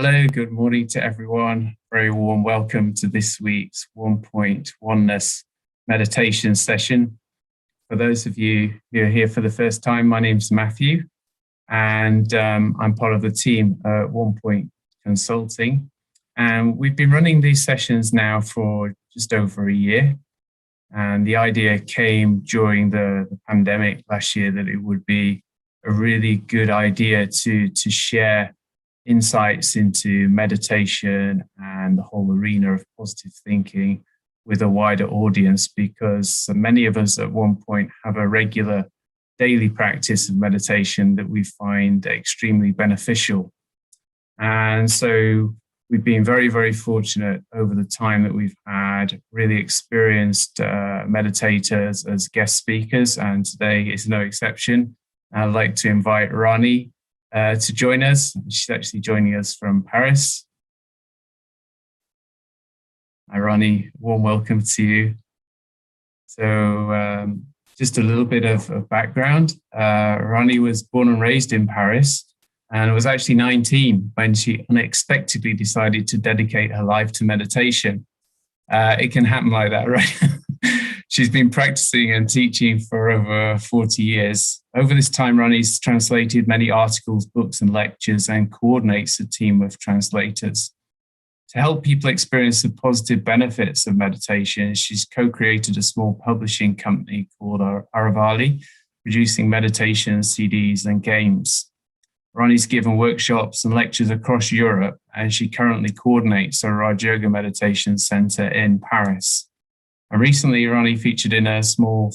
Hello, good morning to everyone. Very warm welcome to this week's Onepoint Oneness meditation session. For those of you who are here for the first time, my name's Matthew, and I'm part of the team at Onepoint Consulting. And we've been running these sessions now for just over a year. And the idea came during the pandemic last year that it would be a really good idea to share insights into meditation and the whole arena of positive thinking with a wider audience, because many of us at Onepoint have a regular daily practice of meditation that we find extremely beneficial. And so we've been very, very fortunate over the time that we've had really experienced meditators as guest speakers, and today is no exception. I'd like to invite Rani to join us. She's actually joining us from Paris. Hi, Rani, warm welcome to you. So just a little bit of background. Rani was born and raised in Paris and was actually 19 when she unexpectedly decided to dedicate her life to meditation. It can happen like that, right? She's been practicing and teaching for over 40 years. Over this time, Rani's translated many articles, books, and lectures, and coordinates a team of translators. To help people experience the positive benefits of meditation, she's co-created a small publishing company called Aravali, producing meditation CDs and games. Rani's given workshops and lectures across Europe, and she currently coordinates a Raj Yoga Meditation Center in Paris. And recently, Rani featured in a short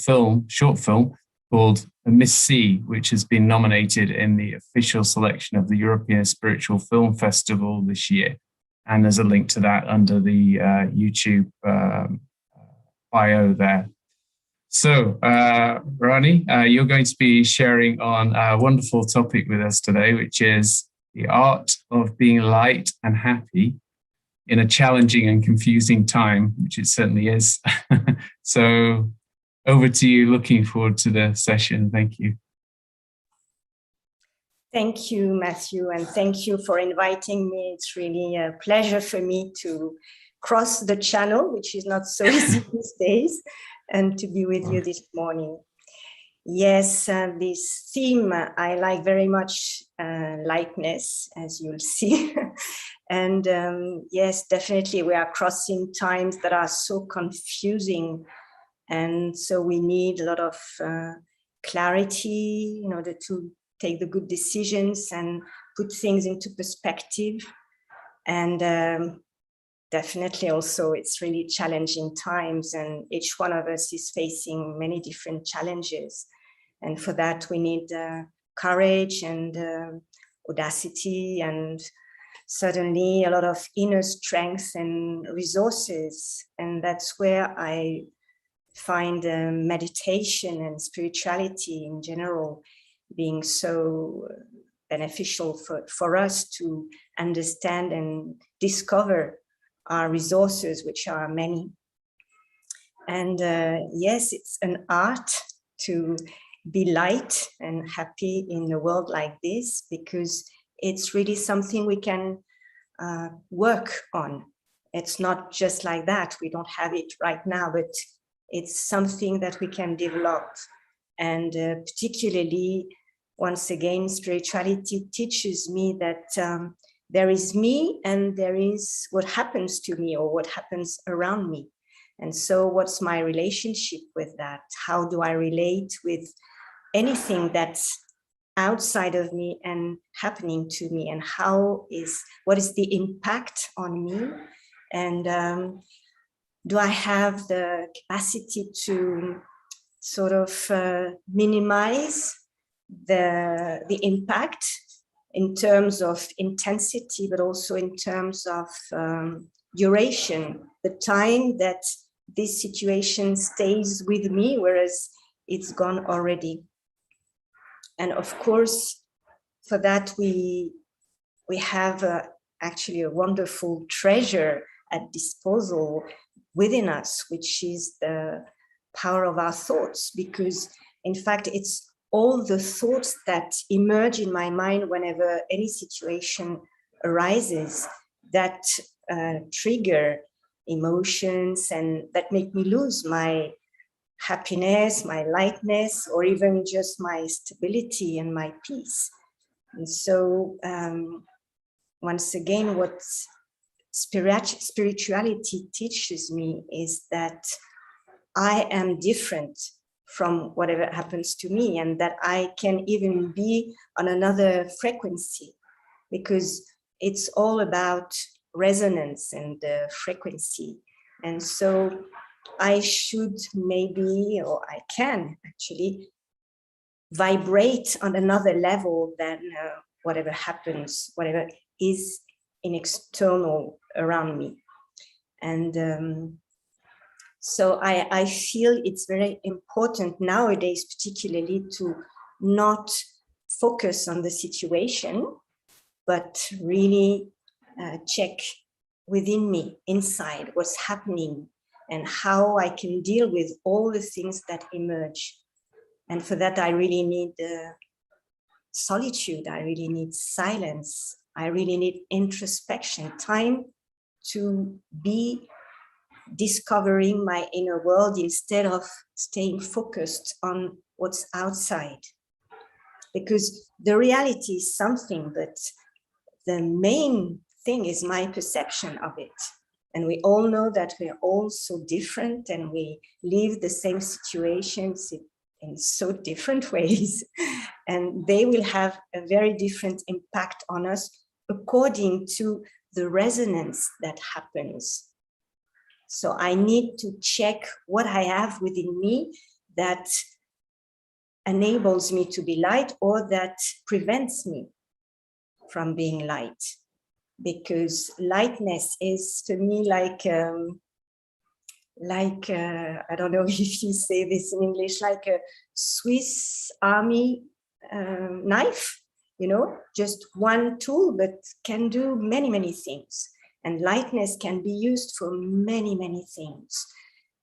film called Miss C, which has been nominated in the official selection of the European Spiritual Film Festival this year. And there's a link to that under the YouTube bio there. So, Rani, you're going to be sharing on a wonderful topic with us today, which is the art of being light and happy in a challenging and confusing time, which it certainly is. So over to you. Looking forward to the session. Thank you. Thank you, Matthew, and thank you for inviting me. It's really a pleasure for me to cross the channel, which is not so easy these days, and to be with you this morning. Yes, this theme I like very much, lightness, as you'll see. And yes, definitely we are crossing times that are so confusing. And so we need a lot of clarity in order to take the good decisions and put things into perspective. And definitely also it's really challenging times, and each one of us is facing many different challenges. And for that we need courage and audacity, and certainly a lot of inner strength and resources. And that's where I find meditation and spirituality in general being so beneficial for us to understand and discover our resources, which are many. And yes, it's an art to be light and happy in a world like this, because it's really something we can work on. It's not just like that. We don't have it right now, but it's something that we can develop. And particularly, once again, spirituality teaches me that there is me and there is what happens to me or what happens around me. And so what's my relationship with that? How do I relate with anything that's outside of me and happening to me, and what is the impact on me? And do I have the capacity to sort of minimize the impact in terms of intensity, but also in terms of duration, the time that this situation stays with me, whereas it's gone already. And of course, for that, we have actually a wonderful treasure at disposal within us, which is the power of our thoughts, because in fact, it's all the thoughts that emerge in my mind whenever any situation arises that trigger emotions and that make me lose my happiness, my lightness, or even just my stability and my peace. And so once again, what spirituality teaches me is that I am different from whatever happens to me, and that I can even be on another frequency, because it's all about resonance and frequency. And so I should maybe, or I can actually vibrate on another level than whatever happens, whatever is in external around me. And so I feel it's very important nowadays, particularly, to not focus on the situation, but really check within me, inside, what's happening and how I can deal with all the things that emerge. And for that, I really need solitude. I really need silence. I really need introspection, time to be discovering my inner world instead of staying focused on what's outside. Because the reality is something, but the main thing is my perception of it. And we all know that we're all so different and we live the same situations in so different ways. And they will have a very different impact on us according to the resonance that happens. So I need to check what I have within me that enables me to be light or that prevents me from being light. Because lightness is, to me, like I don't know if you say this in English, like a Swiss Army knife, you know, just one tool, but can do many, many things. And lightness can be used for many, many things.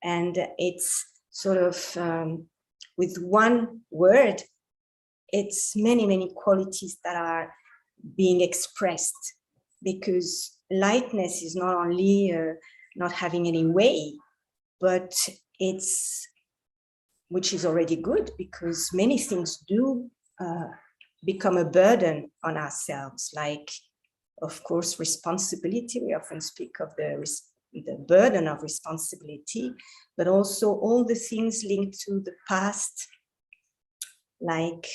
And it's sort of, with one word, it's many, many qualities that are being expressed. Because lightness is not only not having any weight, but it's, which is already good, because many things do become a burden on ourselves, like, of course, responsibility. We often speak of the burden of responsibility, but also all the things linked to the past, like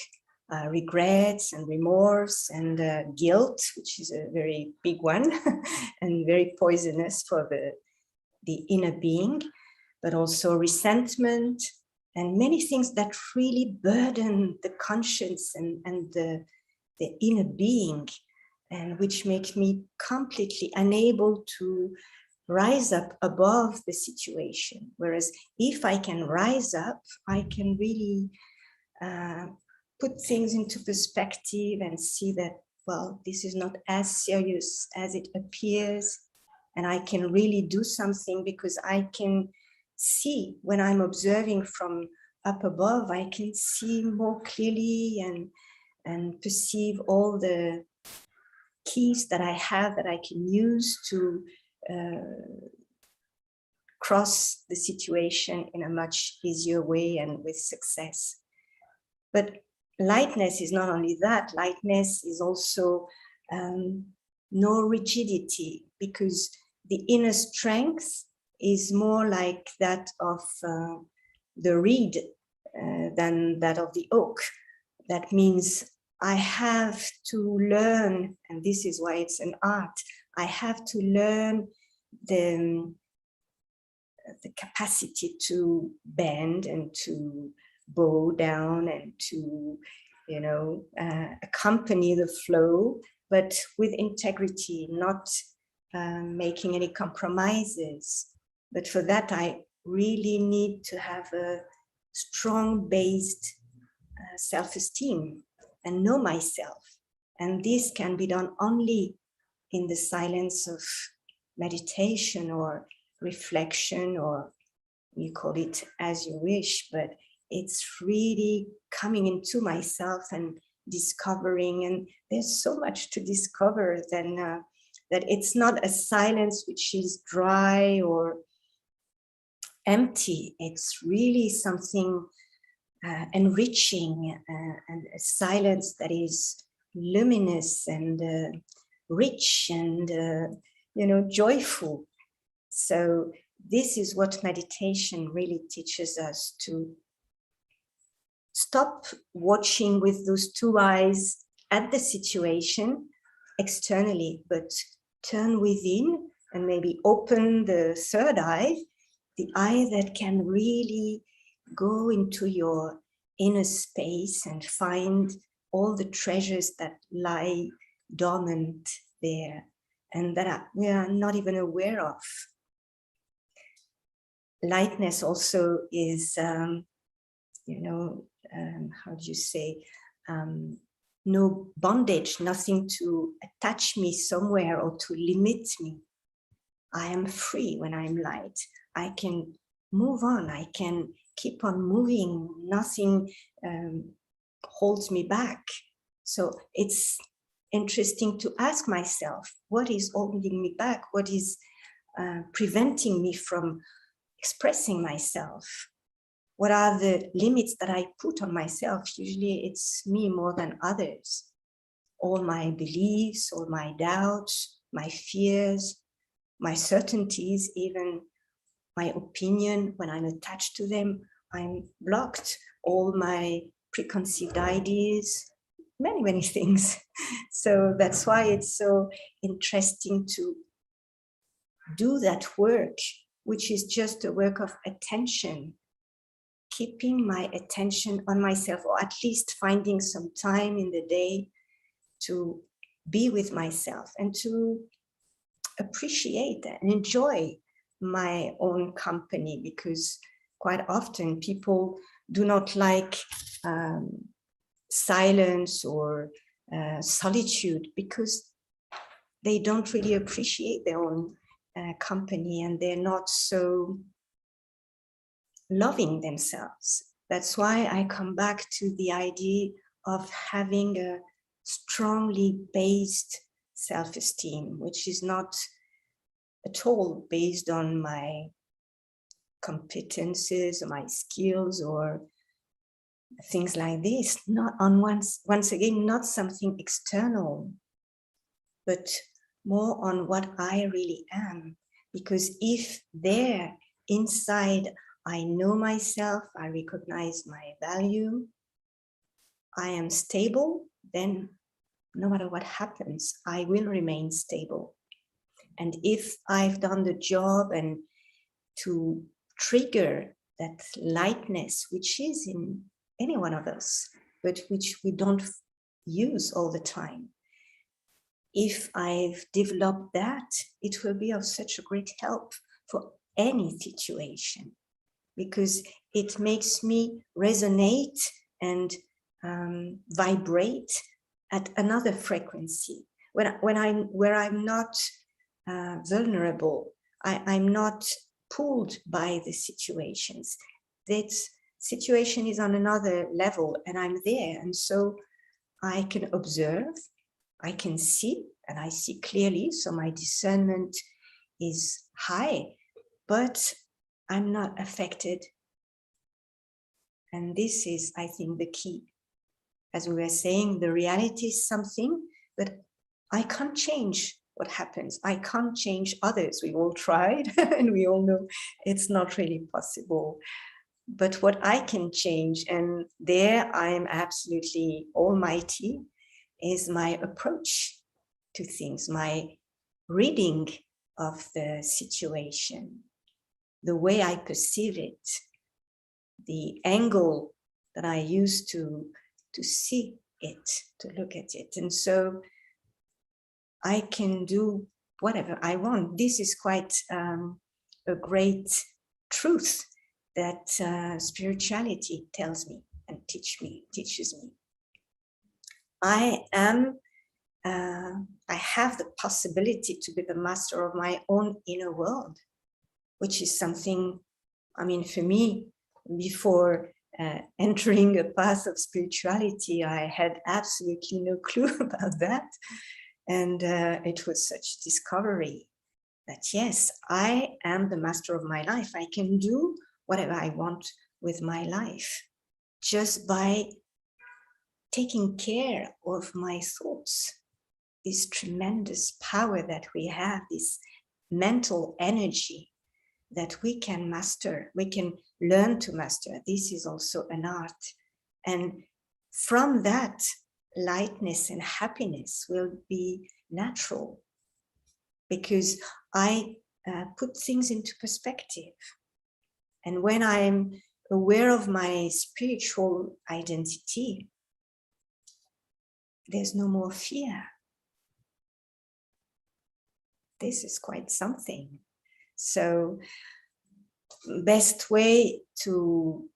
regrets and remorse and guilt, which is a very big one and very poisonous for the inner being, but also resentment and many things that really burden the conscience and the inner being, and which make me completely unable to rise up above the situation. Whereas if I can rise up, I can really put things into perspective and see that, well, this is not as serious as it appears. And I can really do something, because I can see, when I'm observing from up above, I can see more clearly and perceive all the keys that I have that I can use to cross the situation in a much easier way and with success. But lightness is not only that. Lightness is also no rigidity, because the inner strength is more like that of the reed than that of the oak. That means I have to learn, and this is why it's an art, I have to learn the capacity to bend and to bow down and to, you know, accompany the flow, but with integrity, not making any compromises. But for that, I really need to have a strong based self-esteem and know myself. And this can be done only in the silence of meditation or reflection, or you call it as you wish, but it's really coming into myself and discovering, and there's so much to discover then that it's not a silence which is dry or empty. It's really something enriching, and a silence that is luminous and rich and joyful. So this is what meditation really teaches us, to stop watching with those two eyes at the situation externally, but turn within and maybe open the third eye, the eye that can really go into your inner space and find all the treasures that lie dormant there and that we are not even aware of. Lightness also is, how do you say, no bondage, nothing to attach me somewhere or to limit me. I am free when I'm light. I can move on. I can keep on moving. Nothing holds me back. So it's interesting to ask myself, what is holding me back? What is preventing me from expressing myself? What are the limits that I put on myself? Usually it's me more than others. All my beliefs, all my doubts, my fears, my certainties, even my opinion, when I'm attached to them, I'm blocked. All my preconceived ideas, many, many things. So that's why it's so interesting to do that work, which is just a work of attention, keeping my attention on myself, or at least finding some time in the day to be with myself and to appreciate and enjoy my own company, because quite often people do not like silence or solitude because they don't really appreciate their own company, and they're not so loving themselves. That's why I come back to the idea of having a strongly based self-esteem, which is not at all based on my competences or my skills or things like this. Not on once again, not something external, but more on what I really am. Because if there inside I know myself, I recognize my value, I am stable, then no matter what happens, I will remain stable. And if I've done the job and to trigger that lightness, which is in any one of us, but which we don't use all the time, if I've developed that, it will be of such a great help for any situation, because it makes me resonate and vibrate at another frequency. Where I'm not vulnerable, I'm not pulled by the situations. That situation is on another level and I'm there. And so I can observe, I can see, and I see clearly. So my discernment is high, but I'm not affected. And this is, I think, the key. As we were saying, the reality is something, but I can't change what happens. I can't change others. We all tried and we all know it's not really possible. But what I can change, and there I am absolutely almighty, is my approach to things, my reading of the situation, the way I perceive it, the angle that I use to see it, to look at it. And so I can do whatever I want. This is quite a great truth that spirituality tells me and teaches me. I have the possibility to be the master of my own inner world, which is something, I mean, for me, before entering a path of spirituality. I had absolutely no clue about that. And it was such discovery that, yes, I am the master of my life. I can do whatever I want with my life just by taking care of my thoughts. This tremendous power that we have, this mental energy that we can master, we can learn to master. This is also an art. And from that, lightness and happiness will be natural, because I put things into perspective. And when I'm aware of my spiritual identity, there's no more fear. This is quite something. So, best way to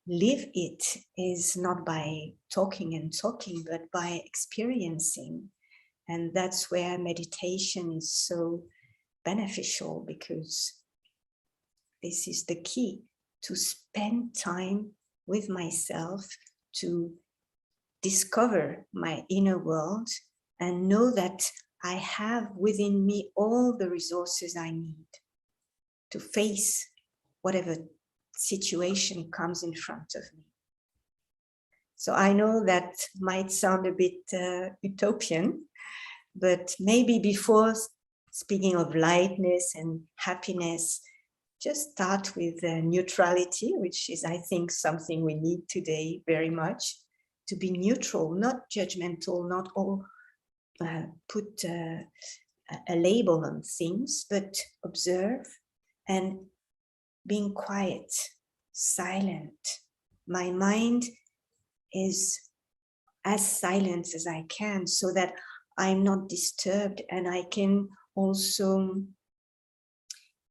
live it is not by talking and talking, but by experiencing. And that's where meditation is so beneficial, because this is the key, to spend time with myself, to discover my inner world and know that I have within me all the resources I need to face whatever situation comes in front of me. So I know that might sound a bit utopian, but maybe before speaking of lightness and happiness, just start with neutrality, which is, I think, something we need today very much, to be neutral, not judgmental, not all put a label on things, but observe and being quiet, silent. My mind is as silent as I can, so that I'm not disturbed, and I can also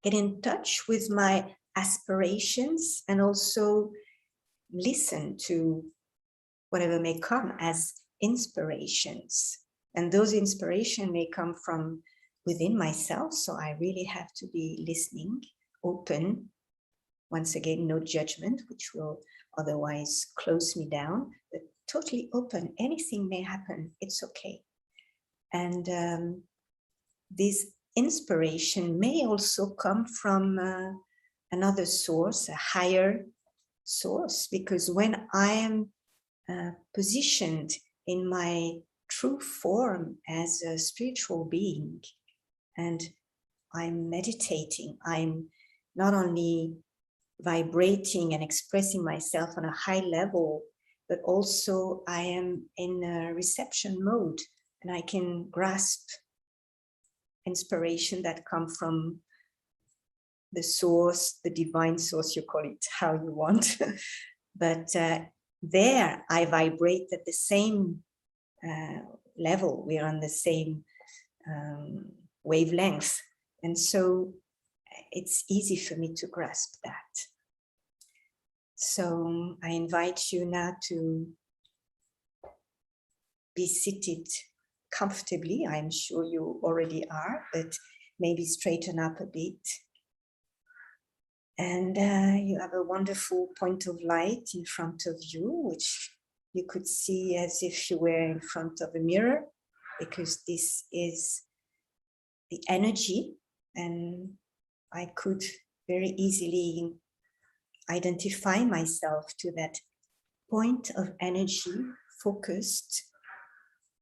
get in touch with my aspirations and also listen to whatever may come as inspirations. And those inspirations may come from within myself, so I really have to be listening, open. Once again, no judgment, which will otherwise close me down, but totally open. Anything may happen, it's okay. And this inspiration may also come from another source, a higher source, because when I am positioned in my true form as a spiritual being, and I'm meditating, I'm not only vibrating and expressing myself on a high level, but also I am in a reception mode, and I can grasp inspiration that come from the source, the divine source, you call it how you want. But there I vibrate at the same level. We're on the same wavelength. And so it's easy for me to grasp that. So I invite you now to be seated comfortably. I'm sure you already are, but maybe straighten up a bit. And you have a wonderful point of light in front of you, which you could see as if you were in front of a mirror, because this is the energy, and I could very easily identify myself to that point of energy, focused,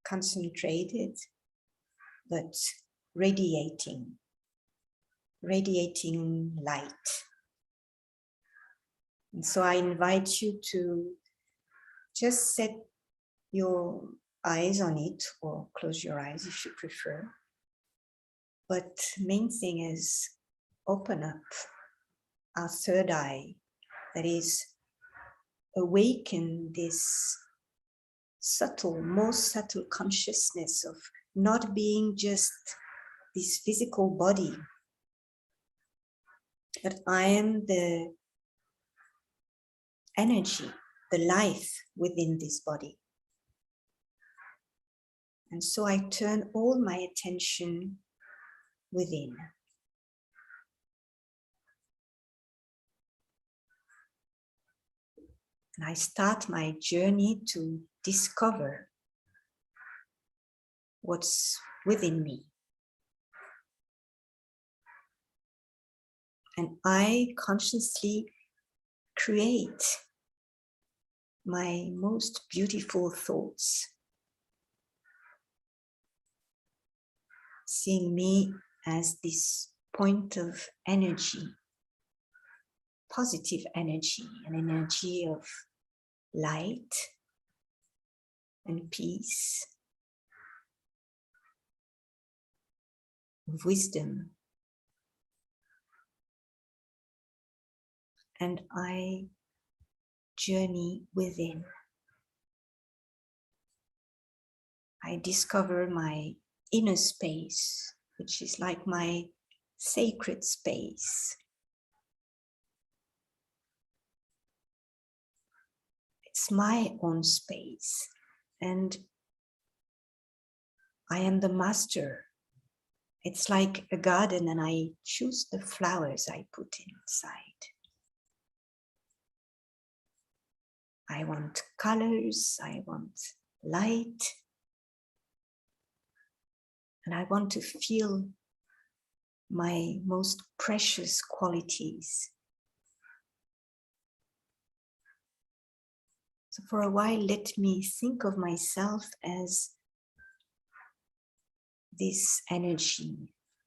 concentrated, but radiating light. And so I invite you to just set your eyes on it, or close your eyes if you prefer. But main thing is open up our third eye, that is, awaken this most subtle consciousness of not being just this physical body, but I am the energy, the life within this body. And so I turn all my attention within. And I start my journey to discover what's within me. And I consciously create my most beautiful thoughts, seeing me as this point of energy, positive energy, an energy of light and peace, wisdom. And I journey within. I discover my inner space, which is like my sacred space. It's my own space, and I am the master. It's like a garden, and I choose the flowers I put inside. I want colors, I want light, and I want to feel my most precious qualities. So for a while, let me think of myself as this energy,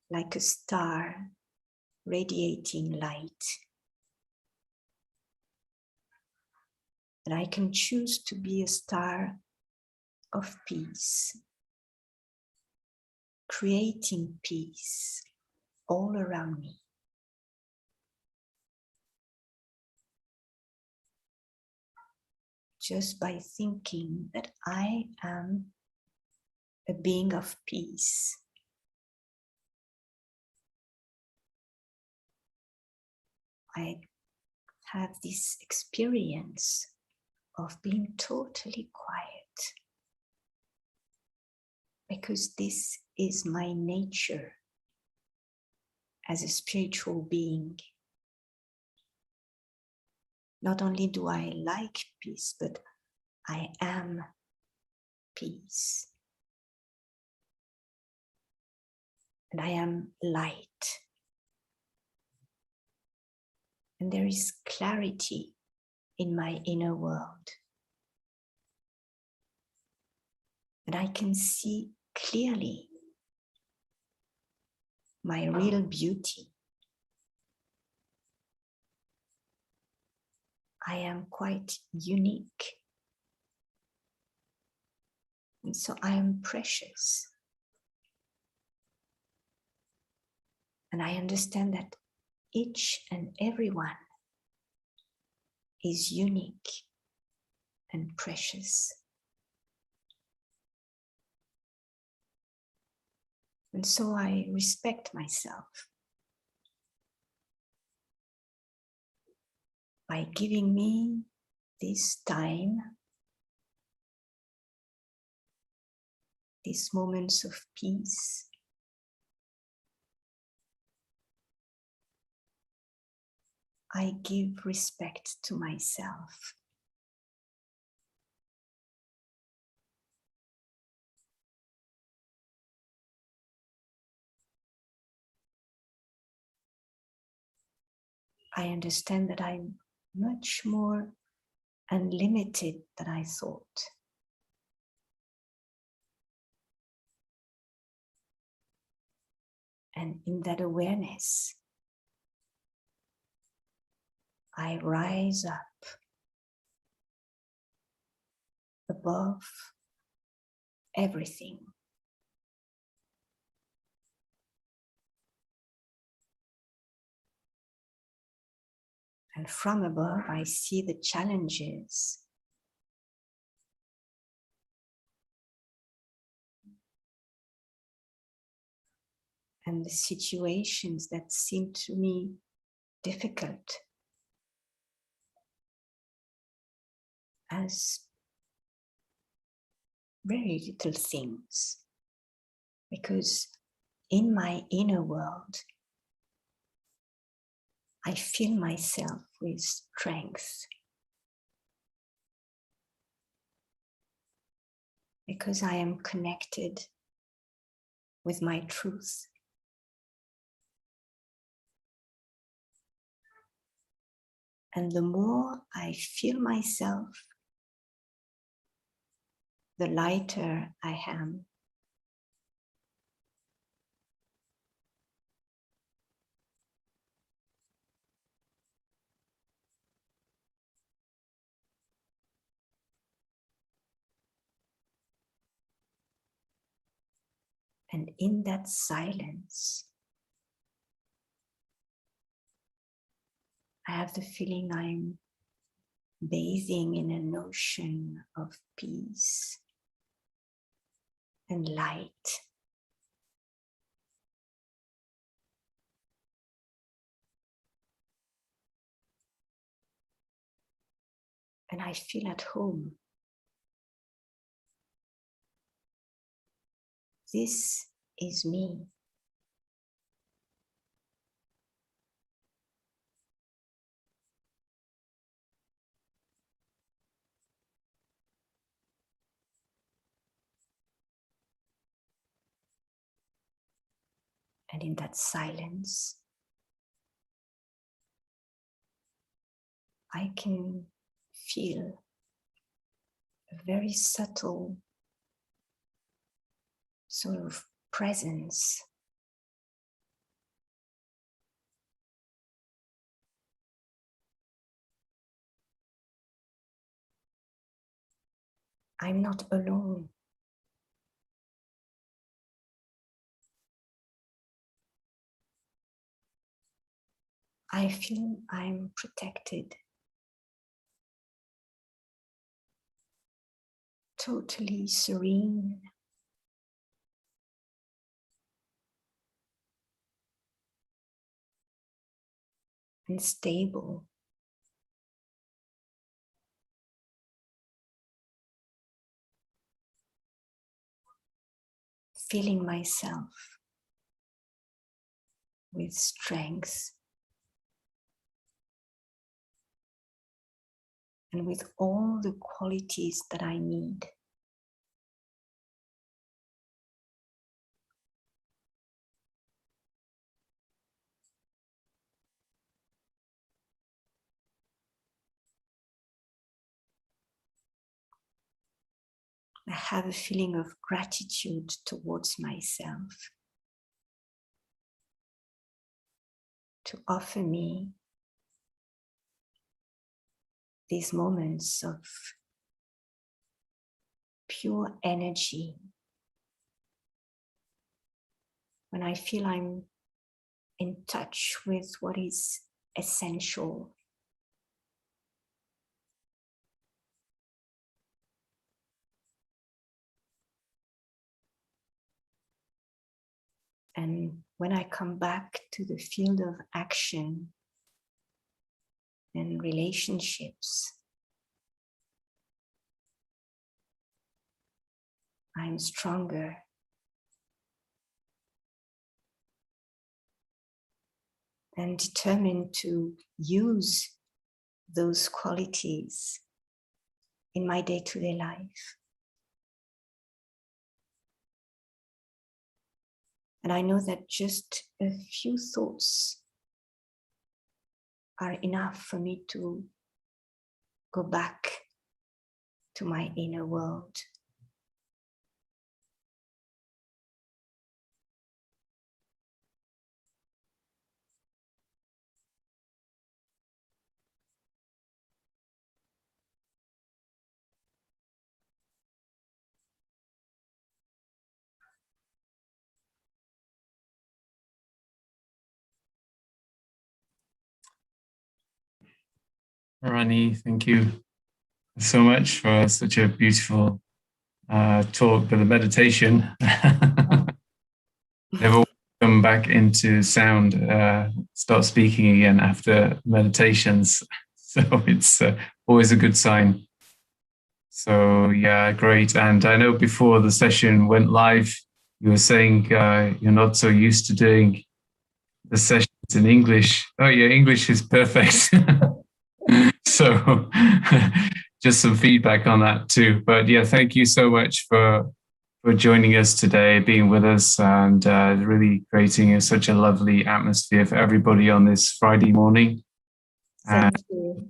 like a star radiating light. And I can choose to be a star of peace, creating peace all around me. Just by thinking that I am a being of peace. I have this experience of being totally quiet, because this is my nature as a spiritual being. Not only do I like peace, but I am peace. And I am light. And there is clarity in my inner world. And I can see clearly my real beauty. I am quite unique. And so I am precious. And I understand that each and every one is unique and precious. And so I respect myself by giving me this time, these moments of peace. I give respect to myself. I understand that I'm much more unlimited than I thought. And in that awareness, I rise up above everything. And from above, I see the challenges. And the situations that seem to me difficult as very little things. Because in my inner world, I fill myself with strength because I am connected with my truth. And the more I feel myself, the lighter I am. And in that silence, I have the feeling I'm bathing in an ocean of peace and light. And I feel at home. This is me. And in that silence, I can feel a very subtle sort of presence. I'm not alone. I feel I'm protected. Totally serene. And stable. Feeling myself with strength and with all the qualities that I need. I have a feeling of gratitude towards myself to offer me these moments of pure energy when I feel I'm in touch with what is essential. And when I come back to the field of action and relationships, I'm stronger. And determined to use those qualities in my day-to-day life. And I know that just a few thoughts are enough for me to go back to my inner world. Rani, thank you so much for such a beautiful talk. But the meditation never come back into sound, start speaking again after meditations. So it's always a good sign. So yeah, great. And I know before the session went live, you were saying you're not so used to doing the sessions in English. Oh, your English is perfect. So just some feedback on that too. But yeah, thank you so much for joining us today, being with us, and really creating such a lovely atmosphere for everybody on this Friday morning. Thank you.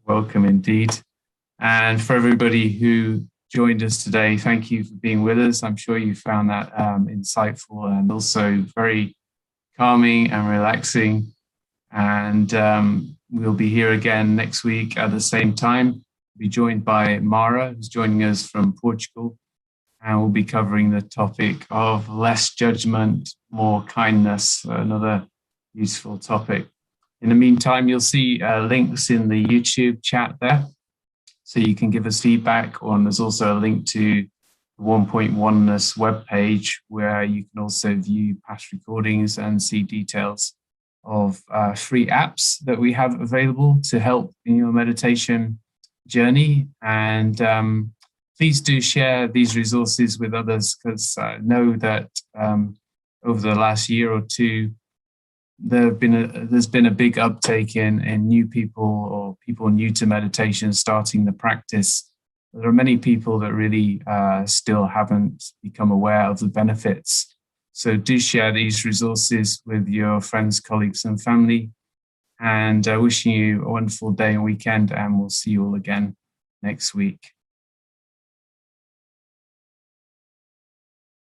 Welcome indeed. And for everybody who joined us today, thank you for being with us. I'm sure you found that insightful and also very calming and relaxing. And we'll be here again next week at the same time. We'll be joined by Mara, who's joining us from Portugal. And we'll be covering the topic of less judgment, more kindness, another useful topic. In the meantime, you'll see links in the YouTube chat there, so you can give us feedback. And there's also a link to the Onepoint Oneness webpage, where you can also view past recordings and see details of free apps that we have available to help in your meditation journey. And please do share these resources with others, because I know that over the last year or two, there's been a big uptake in new people or people new to meditation starting the practice. There are many people that really still haven't become aware of the benefits. So do share these resources with your friends, colleagues, and family. And wishing you a wonderful day and weekend, and we'll see you all again next week.